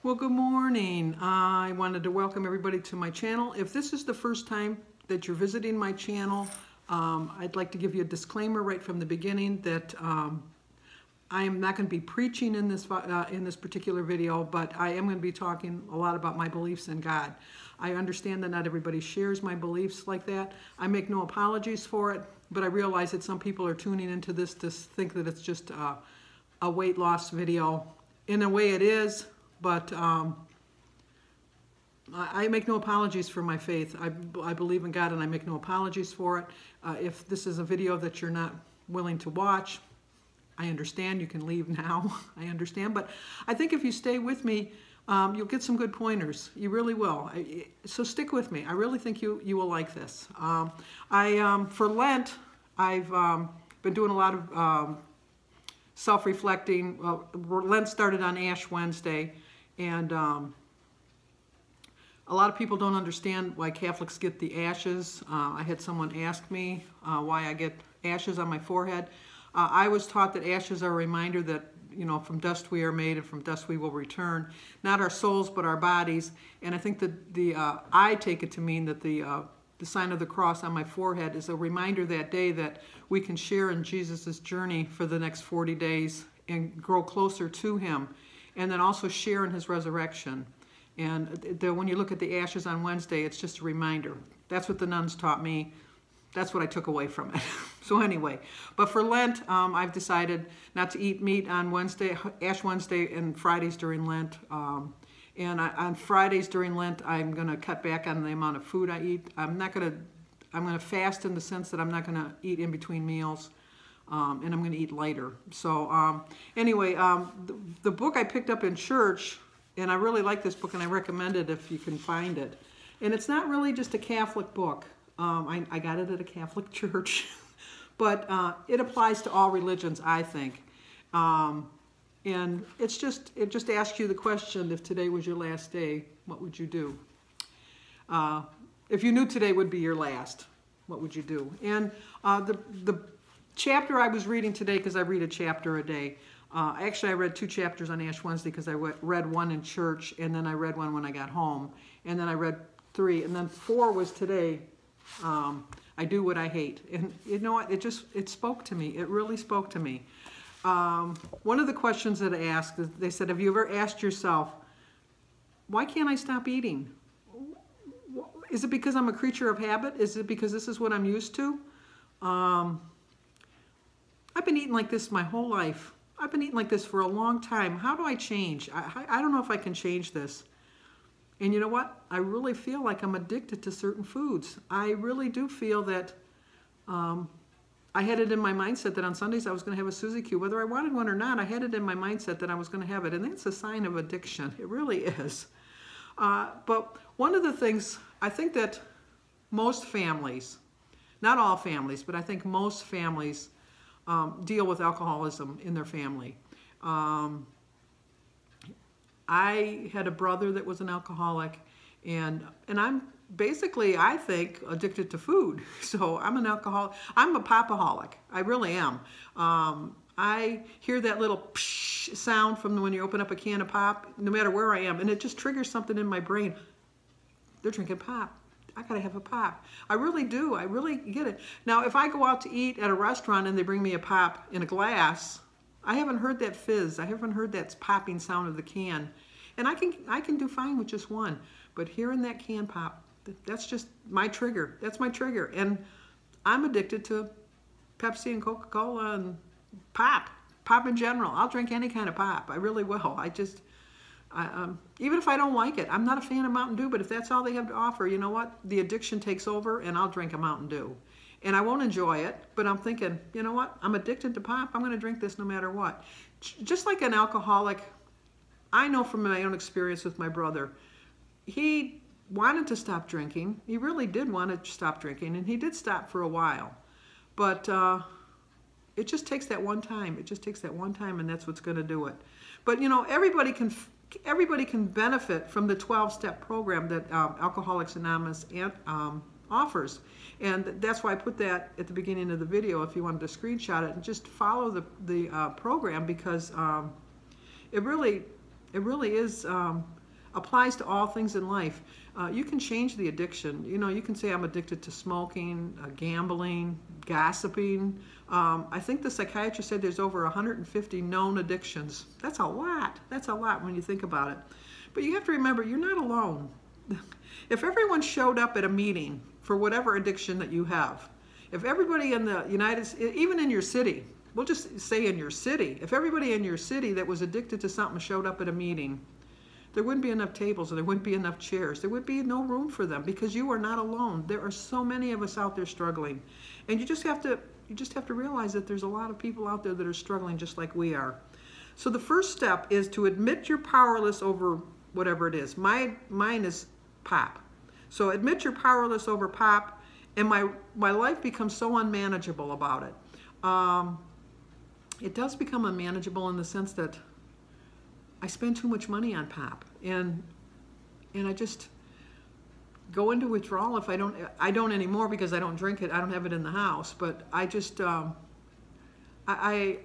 Well, good morning. I wanted to welcome everybody to my channel. If this is the first time that you're visiting my channel, I'd like to give you a disclaimer right from the beginning that I am not going to be preaching in this particular video, but I am going to be talking a lot about my beliefs in God. I understand that not everybody shares my beliefs like that. I make no apologies for it, but I realize that some people are tuning into this to think that it's just a weight loss video. In a way it is, but I make no apologies for my faith. I believe in God and I make no apologies for it. If this is a video that you're not willing to watch, I understand. You can leave now. I understand. But I think if you stay with me, you'll get some good pointers. You really will. So stick with me. I really think you will like this. For Lent, I've been doing a lot of self-reflecting. Lent started on Ash Wednesday, and a lot of people don't understand why Catholics get the ashes. I had someone ask me why I get ashes on my forehead. I was taught that ashes are a reminder that, you know, from dust we are made and from dust we will return. Not our souls, but our bodies. And I think that I take it to mean that the sign of the cross on my forehead is a reminder that day that we can share in Jesus' journey for the next 40 days and grow closer to him, and then also share in his resurrection. And when you look at the ashes on Wednesday, it's just a reminder. That's what the nuns taught me. That's what I took away from it. So anyway, but for Lent, I've decided not to eat meat on Wednesday, Ash Wednesday, and Fridays during Lent. On Fridays during Lent, I'm going to cut back on the amount of food I eat. I'm going to fast in the sense that I'm not going to eat in between meals, and I'm going to eat lighter. So anyway, the book I picked up in church, and I really like this book, and I recommend it if you can find it. And it's not really just a Catholic book. I got it at a Catholic church, but it applies to all religions, I think. And it just asks you the question, if today was your last day, what would you do? If you knew today would be your last, what would you do? And the chapter I was reading today, because I read a chapter a day, actually I read 2 chapters on Ash Wednesday because I read one in church, and then I read one when I got home, and then I read 3, and then 4 was today. I do what I hate. And you know what? It spoke to me. It really spoke to me. One of the questions that I asked, they said, have you ever asked yourself, why can't I stop eating? Is it because I'm a creature of habit? Is it because this is what I'm used to? I've been eating like this my whole life. I've been eating like this for a long time. How do I change? I don't know if I can change this. And you know what? I really feel like I'm addicted to certain foods. I really do feel that I had it in my mindset that on Sundays I was going to have a Suzy Q. Whether I wanted one or not, I had it in my mindset that I was going to have it. And that's a sign of addiction. It really is. But one of the things, I think that most families, not all families, but I think most families deal with alcoholism in their family. I had a brother that was an alcoholic, and I'm basically, I think, addicted to food. So I'm an alcoholic. I'm a popaholic. I really am. I hear that little psh sound from when you open up a can of pop, no matter where I am, and it just triggers something in my brain. They're drinking pop. I gotta have a pop. I really do. I really get it. Now, if I go out to eat at a restaurant and they bring me a pop in a glass, I haven't heard that fizz. I haven't heard that popping sound of the can. And I can do fine with just one. But hearing that can pop, that's just my trigger. That's my trigger. And I'm addicted to Pepsi and Coca-Cola and pop. Pop in general. I'll drink any kind of pop. I really will. Even if I don't like it. I'm not a fan of Mountain Dew, but if that's all they have to offer, you know what? The addiction takes over, and I'll drink a Mountain Dew. And I won't enjoy it, but I'm thinking, you know what? I'm addicted to pop. I'm going to drink this no matter what. Just like an alcoholic, I know from my own experience with my brother, he wanted to stop drinking. He really did want to stop drinking, and he did stop for a while. But it just takes that one time. It just takes that one time, and that's what's going to do it. But, you know, everybody can benefit from the 12-step program that Alcoholics Anonymous offers. And that's why I put that at the beginning of the video if you wanted to screenshot it and just follow the program, because it really It really is, applies to all things in life. You can change the addiction. You know, you can say I'm addicted to smoking, gambling, gossiping. I think the psychiatrist said there's over 150 known addictions. That's a lot. That's a lot when you think about it. But you have to remember, you're not alone. If everyone showed up at a meeting for whatever addiction that you have, if everybody in the United States, even in your city, we'll just say in your city, if everybody in your city that was addicted to something showed up at a meeting, there wouldn't be enough tables, or there wouldn't be enough chairs. There would be no room for them, because you are not alone. There are so many of us out there struggling. And you just have to realize that there's a lot of people out there that are struggling just like we are. So the first step is to admit you're powerless over whatever it is. Mine is pop. So admit you're powerless over pop, and my life becomes so unmanageable about it. It does become unmanageable in the sense that I spend too much money on pop, and I just go into withdrawal if I don't anymore, because I don't drink it. I don't have it in the house, but I just I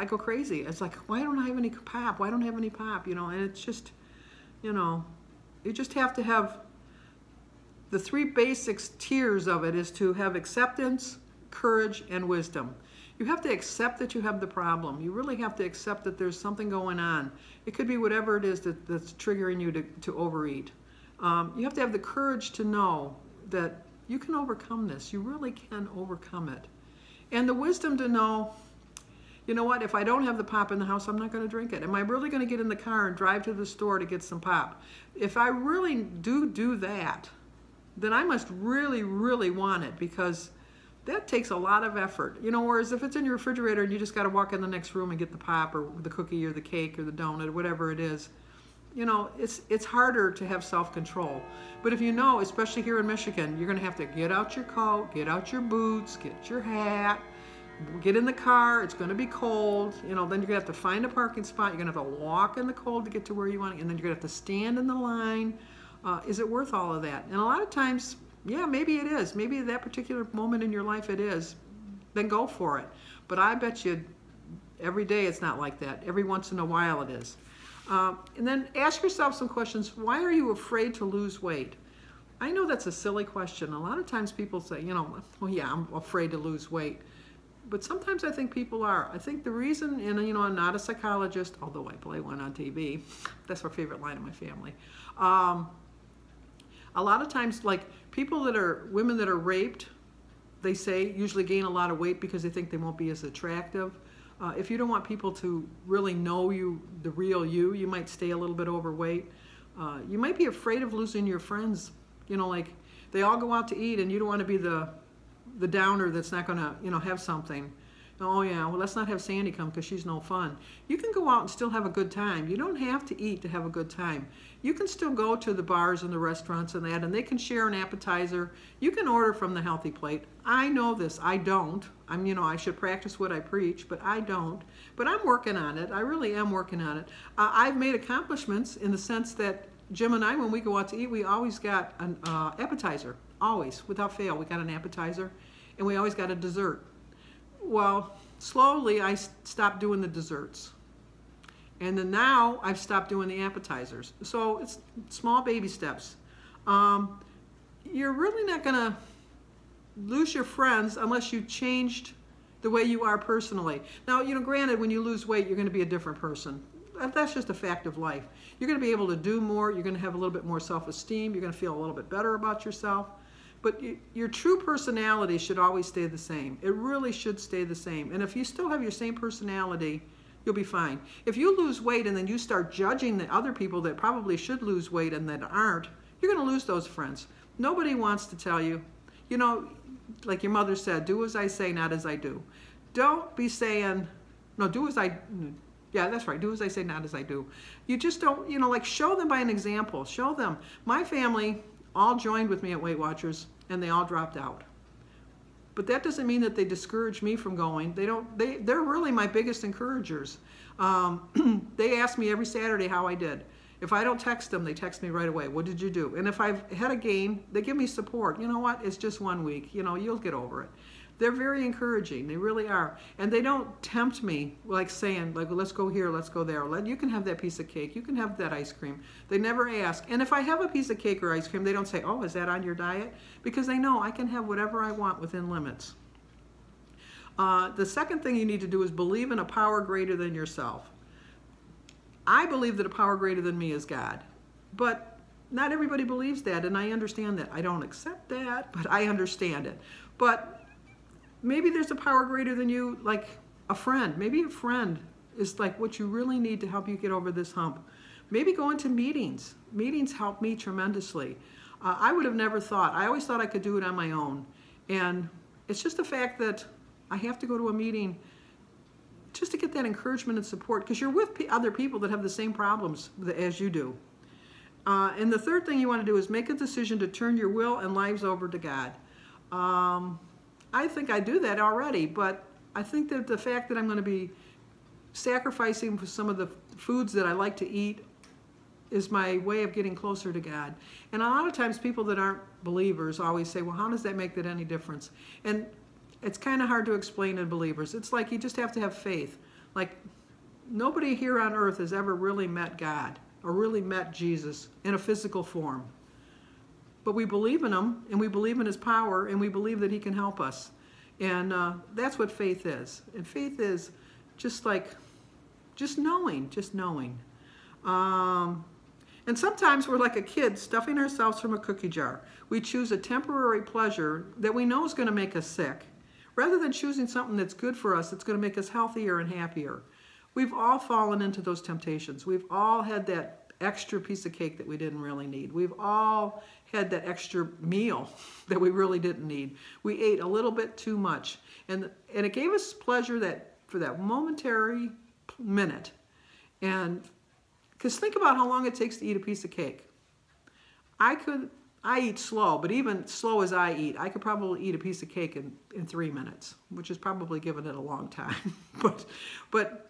go crazy. It's like, why don't I have any pop? Why don't I have any pop? You know, and it's just, you know, you just have to have the three basic tiers of it is to have acceptance, courage, and wisdom. You have to accept that you have the problem. You really have to accept that there's something going on. It could be whatever it is that's triggering you to overeat. You have to have the courage to know that you can overcome this. You really can overcome it. And the wisdom to know, you know what, if I don't have the pop in the house, I'm not going to drink it. Am I really going to get in the car and drive to the store to get some pop? If I really do that, then I must really, really want it, because that takes a lot of effort. You know, whereas if it's in your refrigerator and you just got to walk in the next room and get the pop or the cookie or the cake or the donut or whatever it is, you know, it's harder to have self-control. But if you know, especially here in Michigan, you're going to have to get out your coat, get out your boots, get your hat, get in the car. It's going to be cold. You know, then you're going to have to find a parking spot. You're going to have to walk in the cold to get to where you want, and then you're going to have to stand in the line. Is it worth all of that? And a lot of times, yeah, maybe it is. Maybe at that particular moment in your life it is. Then go for it. But I bet you every day it's not like that. Every once in a while it is. And then ask yourself some questions. Why are you afraid to lose weight? I know that's a silly question. A lot of times people say, you know, well, yeah, I'm afraid to lose weight. But sometimes I think people are. I think the reason, and you know, I'm not a psychologist, although I play one on TV. That's our favorite line in my family. A lot of times, like women that are raped, they say usually gain a lot of weight because they think they won't be as attractive. If you don't want people to really know you, the real you, you might stay a little bit overweight. You might be afraid of losing your friends. You know, like they all go out to eat and you don't want to be the downer that's not going to, you know, have something. Oh yeah, well let's not have Sandy come because she's no fun. You can go out and still have a good time. You don't have to eat to have a good time. You can still go to the bars and the restaurants and that, and they can share an appetizer. You can order from the healthy plate. I know this. I don't. You know, I should practice what I preach, but I don't. But I'm working on it. I really am working on it. I've made accomplishments in the sense that Jim and I, when we go out to eat, we always got an appetizer. Always, without fail, we got an appetizer, and we always got a dessert. Well, slowly I stopped doing the desserts. And then now I've stopped doing the appetizers. So it's small baby steps. You're really not going to lose your friends unless you changed the way you are personally. Now, you know, granted, when you lose weight, you're going to be a different person. That's just a fact of life. You're going to be able to do more. You're going to have a little bit more self-esteem. You're going to feel a little bit better about yourself. But your true personality should always stay the same. It really should stay the same. And if you still have your same personality, you'll be fine. If you lose weight and then you start judging the other people that probably should lose weight and that aren't, you're going to lose those friends. Nobody wants to tell you, you know, like your mother said, do as I say, not as I do. Don't be saying, no, do as I, yeah, that's right, do as I say, not as I do. You just don't, you know, like show them by an example. Show them. My family all joined with me at Weight Watchers, and they all dropped out. But that doesn't mean that they discourage me from going. They're really my biggest encouragers. They ask me every Saturday how I did. If I don't text them, they text me right away. What did you do? And if I've had a gain, they give me support. You know what? It's just 1 week. You know, you'll get over it. They're very encouraging. They really are. And they don't tempt me like saying, like, well, let's go here, let's go there. You can have that piece of cake. You can have that ice cream. They never ask. And if I have a piece of cake or ice cream, they don't say, oh, is that on your diet? Because they know I can have whatever I want within limits. The second thing you need to do is believe in a power greater than yourself. I believe that a power greater than me is God. But not everybody believes that, and I understand that. I don't accept that, but I understand it. But maybe there's a power greater than you, like a friend. Maybe a friend is like what you really need to help you get over this hump. Maybe going to meetings. Meetings help me tremendously. I would have never thought. I always thought I could do it on my own. And it's just the fact that I have to go to a meeting just to get that encouragement and support, because you're with other people that have the same problems as you do. And the third thing you want to do is make a decision to turn your will and lives over to God. I think I do that already, but I think that the fact that I'm going to be sacrificing for some of the foods that I like to eat is my way of getting closer to God. And a lot of times people that aren't believers always say, well, how does that make that any difference? And it's kind of hard to explain to believers. It's like you just have to have faith. Like, nobody here on earth has ever really met God or really met Jesus in a physical form. But we believe in him, and we believe in his power, and we believe that he can help us. And that's what faith is. And faith is just like, just knowing. And sometimes we're like a kid stuffing ourselves from a cookie jar. We choose a temporary pleasure that we know is going to make us sick, rather than choosing something that's good for us, that's going to make us healthier and happier. We've all fallen into those temptations. We've all had that extra piece of cake that we didn't really need. We've all had that extra meal that we really didn't need. We ate a little bit too much. And it gave us pleasure that for that momentary minute. And because think about how long it takes to eat a piece of cake. I eat slow, but even slow as I eat, I could probably eat a piece of cake in 3 minutes, which is probably giving it a long time. but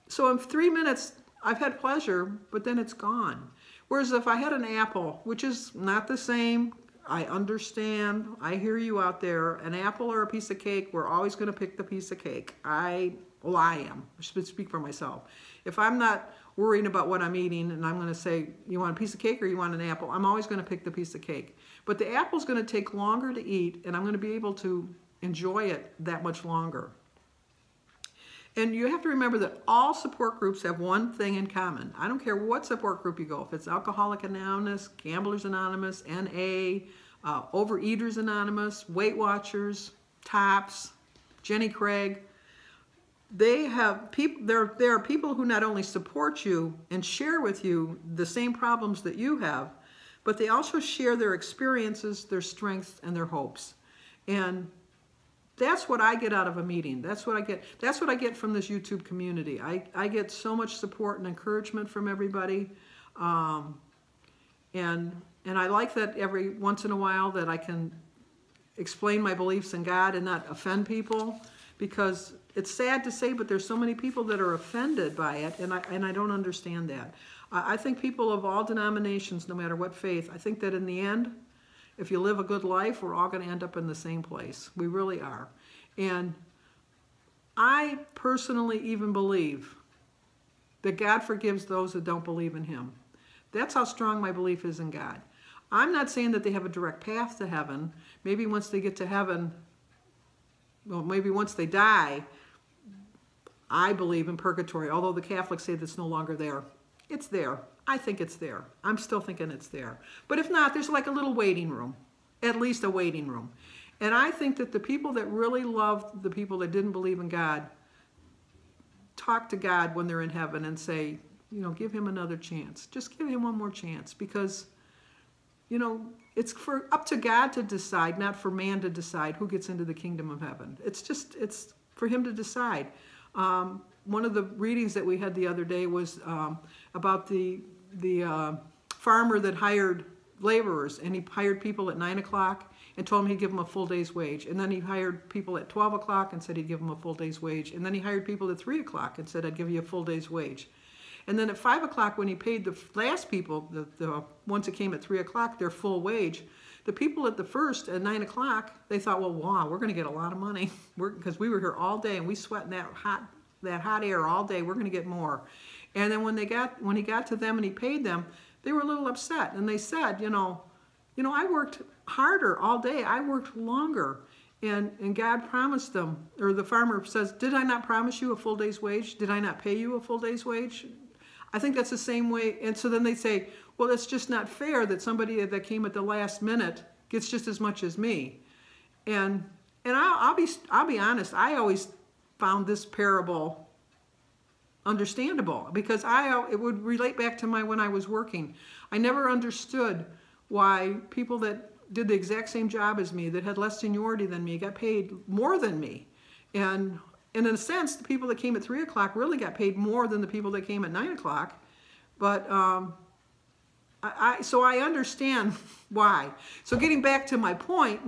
so in 3 minutes, I've had pleasure, but then it's gone. Whereas if I had an apple, which is not the same, I understand, I hear you out there, an apple or a piece of cake, we're always going to pick the piece of cake. I am. I should speak for myself. If I'm not worrying about what I'm eating and I'm going to say, you want a piece of cake or you want an apple, I'm always going to pick the piece of cake. But the apple's going to take longer to eat, and I'm going to be able to enjoy it that much longer. And you have to remember that all support groups have one thing in common. I don't care what support group you go, if it's Alcoholics Anonymous, Gamblers Anonymous, NA, Overeaters Anonymous, Weight Watchers, TOPS, Jenny Craig. They have people. There are people who not only support you and share with you the same problems that you have, but they also share their experiences, their strengths, and their hopes. And that's what I get out of a meeting. That's what I get. That's what I get from this YouTube community. I get so much support and encouragement from everybody, and I like that every once in a while that I can explain my beliefs in God and not offend people, because it's sad to say, but there's so many people that are offended by it, and I don't understand that. I think people of all denominations, no matter what faith, I think that in the end, if you live a good life, we're all going to end up in the same place. We really are. And I personally even believe that God forgives those that don't believe in him. That's how strong my belief is in God. I'm not saying that they have a direct path to heaven. Maybe once they get to heaven, well, maybe once they die, I believe in purgatory, although the Catholics say that's no longer there. It's there. I think it's there. I'm still thinking it's there. But if not, there's like a little waiting room, at least a waiting room. And I think that the people that really loved the people that didn't believe in God talk to God when they're in heaven and say, you know, give him another chance. Just give him one more chance, because, you know, it's up to God to decide, not for man to decide who gets into the kingdom of heaven. It's for him to decide. One of the readings that we had the other day was about the farmer that hired laborers, and he hired people at 9 o'clock and told them he'd give them a full day's wage. And then he hired people at 12 o'clock and said he'd give them a full day's wage. And then he hired people at 3 o'clock and said, I'd give you a full day's wage. And then at 5 o'clock, when he paid the last people, the ones that came at 3 o'clock, their full wage, The people at the first at 9 o'clock, they thought, well, wow, we're going to get a lot of money because we were here all day and we sweat in that hot air all day. We're going to get more. And then when he got to them and he paid them, they were a little upset. And they said, you know, I worked harder all day. I worked longer. And God promised them, or the farmer says, did I not promise you a full day's wage? Did I not pay you a full day's wage? I think that's the same way. And so then they say, well, it's just not fair that somebody that came at the last minute gets just as much as me. And I'll be honest, I always found this parable understandable because it would relate back to when I was working. I never understood why people that did the exact same job as me, that had less seniority than me, got paid more than me. And in a sense, the people that came at 3 o'clock really got paid more than the people that came at 9 o'clock. But so I understand why. So getting back to my point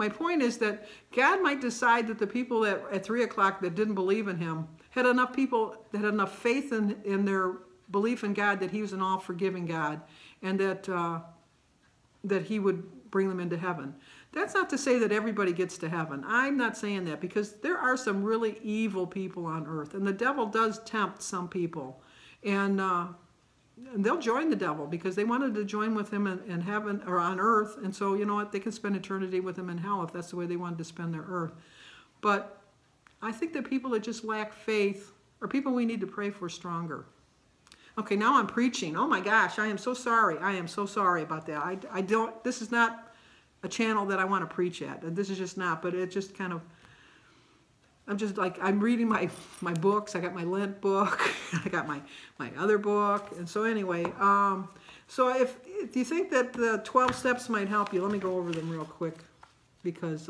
is that God might decide that the people that at 3 o'clock that didn't believe in him had enough people that had enough faith in their belief in God that he was an all-forgiving God, and that he would bring them into heaven. That's not to say that everybody gets to heaven. I'm not saying that, because there are some really evil people on earth, and the devil does tempt some people, and they'll join the devil because they wanted to join with him in heaven or on earth, and so you know what, they can spend eternity with him in hell if that's the way they wanted to spend their earth. But I think that people that just lack faith are people we need to pray for stronger. Okay, now I'm preaching. Oh my gosh, I am so sorry. I am so sorry about that. I don't, this is not a channel that I want to preach at. This is just not, but it just kind of, I'm just like, I'm reading my books. I got my Lent book. I got my other book. And so anyway, so if you think that the 12 steps might help you, let me go over them real quick because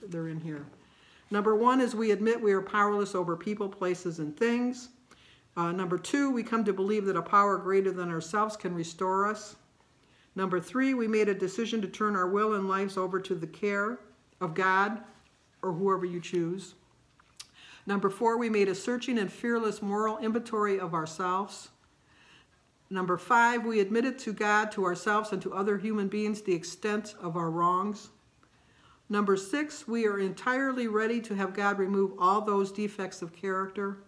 they're in here. Number 1 is we admit we are powerless over people, places, and things. Number 2, we come to believe that a power greater than ourselves can restore us. Number 3, we made a decision to turn our will and lives over to the care of God or whoever you choose. Number 4, we made a searching and fearless moral inventory of ourselves. Number 5, we admitted to God, to ourselves, and to other human beings the extent of our wrongs. Number 6, we are entirely ready to have God remove all those defects of character.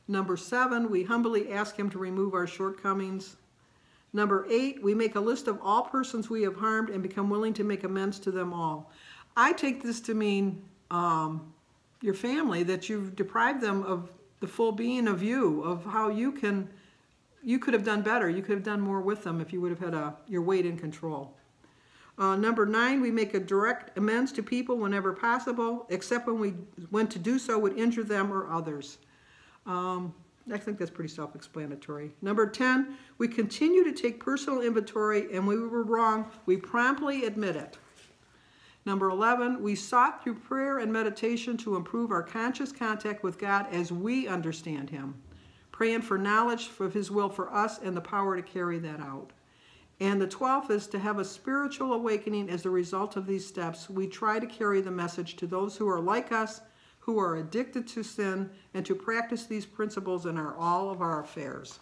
Number 7, we humbly ask him to remove our shortcomings. Number 8, we make a list of all persons we have harmed and become willing to make amends to them all. I take this to mean your family, that you've deprived them of the full being of you, of how you could have done better. You could have done more with them if you would have had your weight in control. Number 9, we make a direct amends to people whenever possible, except when to do so would injure them or others. I think that's pretty self-explanatory. Number 10, we continue to take personal inventory, and when we were wrong, we promptly admit it. Number 11, we sought through prayer and meditation to improve our conscious contact with God as we understand him, praying for knowledge of his will for us and the power to carry that out. And the 12th is to have a spiritual awakening as a result of these steps. We try to carry the message to those who are like us, who are addicted to sin, and to practice these principles in all of our affairs.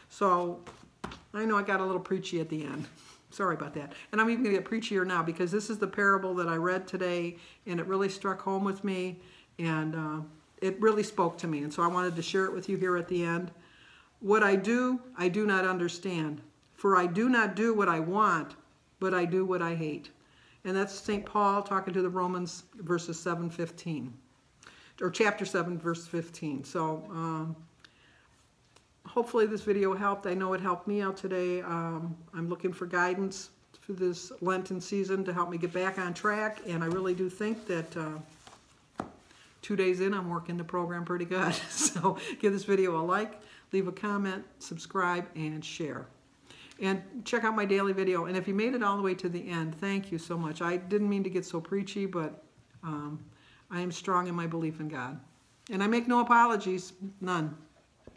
So I know I got a little preachy at the end. Sorry about that. And I'm even going to get preachier now because this is the parable that I read today, and it really struck home with me, and it really spoke to me. And so I wanted to share it with you here at the end. What I do not understand. For I do not do what I want, but I do what I hate. And that's St. Paul talking to the Romans, verses 7:15. Or chapter 7, verse 15. So hopefully this video helped. I know it helped me out today. I'm looking for guidance through this Lenten season to help me get back on track. And I really do think that 2 days in, I'm working the program pretty good. So give this video a like, leave a comment, subscribe, and share. And check out my daily video. And if you made it all the way to the end, thank you so much. I didn't mean to get so preachy, but I am strong in my belief in God. And I make no apologies, none.